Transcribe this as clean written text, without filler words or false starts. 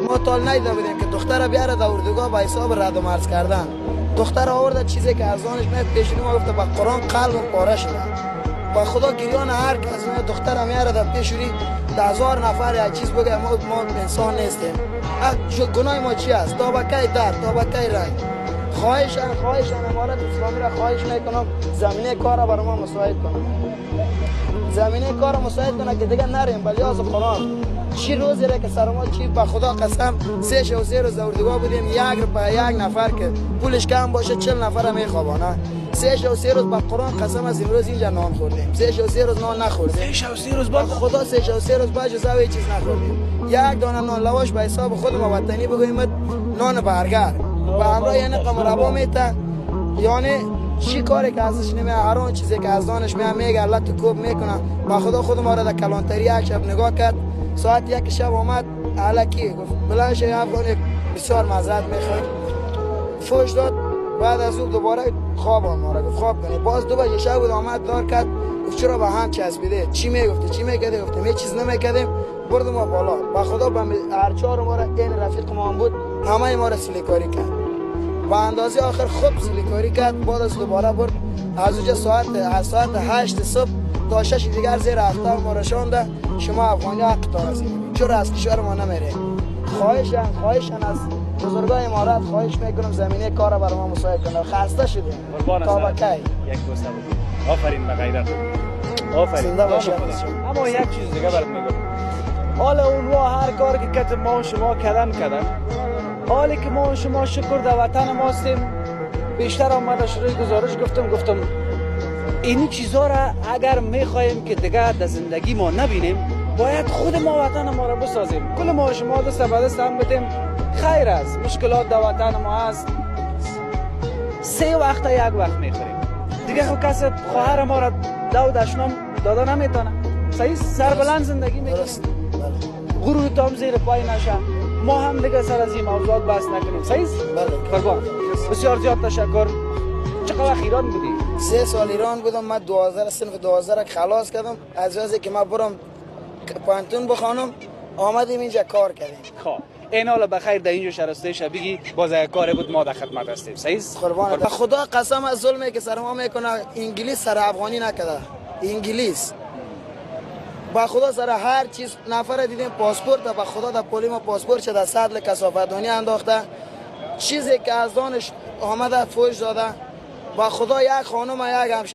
ما تال نیده بودیم که دختر بیاره در اردوگاه به حساب رد و مرز کردن. دختر آورده چیزی که از آنش میاد پیشونی ما گفته با قرآن قلبم پاره شده. با خدا گریان هر کس از دختر میاره در پیشونی 10,000 نفر یک چیز بگه ما انسان نیستیم. گناه ما چی است؟ تا با کی درد، تا با کی رنج. خواهشان امارت اسلامی را خواهش میکنم زمینه کار را برای ما مساعد کنم. زمینه کار را مساعد کنه که دیگه نریم ولی از قرآن. چی روزی را که سر ما چی به خدا قسم 3 روز اردوگاه بودیم یک نفر که پولش کم باشه 40 نفر میخوابانه. 3 روز به قرآن قسم از امروز اینجا نان خوردیم. 3 روز نان نخوردیم. 3 روز با خدا 3 روز با اجازه چیز نخوردیم. یک دانه نان لواش به حساب خود ما وطنی بگوییم نان برگر. به همراه یعنی قمربا میته یعنی چی کاری که ازش نمیه هر اون چیزی که از دانش میگه الله تو کوب میکنه. با خدا خود ما را در کلانتری یک شب نگاه کرد ساعت 1 شب آمد الکی گفت بلند شو افغان بسیار معذرت میخوام فوش داد. بعد از اون دوباره خواب ما را گفت خواب کنی. باز 2 بجه شب بود آمد دار کرد گفت چرا به هم چسبیده چی میگفتی چی میکردی گفتم هیچ چیز نمیکردیم. بردم ما بالا با خدا به هر 4 ما را این رفیق ما بود همه ما را سیلیکاری کرد. با اندازه آخر خوب سیلیکاری کرد. بعد از دوباره برد از اونجا ساعت 8 صبح تا 6 دیگر زیر هفته ما را شانده شما افغانی حق تازیم چرا از کشور ما نمیره. خواهشان از بزرگای امارات خواهش میکنم زمینه کار را برای ما مساعد کنه. خسته شدیم تا با کی. یک دوست بود. آفرین به غیرت. آفرین. اما یک چیز دیگه برات میگم. حالا اونها هر کار که کت ما و شما کردن حالی که ما و شما شکر در وطن ما هستیم. بیشتر آمده شروع گزارش گفتم این چیزا را اگر میخوایم که دیگه در زندگی ما نبینیم باید خود ما وطن ما را بسازیم. کل ما و شما دست به دست هم بدیم. خیر است مشکلات در وطن ما هست 3 وقت یک وقت میخوریم دیگه خب کسی خواهر ما را دو دشنام داده نمیتونه. صحیح سر بلند زندگی میکنیم غرور تام زیر پای نشه. ما هم دیگه سر از این موضوعات بحث نکنیم. صحیح قربان بسیار زیاد تشکر. چقدر وقت ایران بودی؟ 3 سال ایران بودم. من 2000 صنف 2000 خلاص کردم. از وقتی که من برم پانتون بخوانم آمدیم اینجا کار کردیم. خب این حالا بخیر در اینجا شرسته شبیگی باز کار بود ما در خدمت هستیم. صحیح قربان خدا قسم از ظلمی که سر ما میکنه. انگلیس سر افغانی نکرده. انگلیس با خدا سر هر چیز نفر دیدیم پاسپورت با خدا در پلی ما پاسپورت شده صدل کثافت‌دانی انداخته. چیزی که از دانش آمده فوش داده با خدا یک خانم یک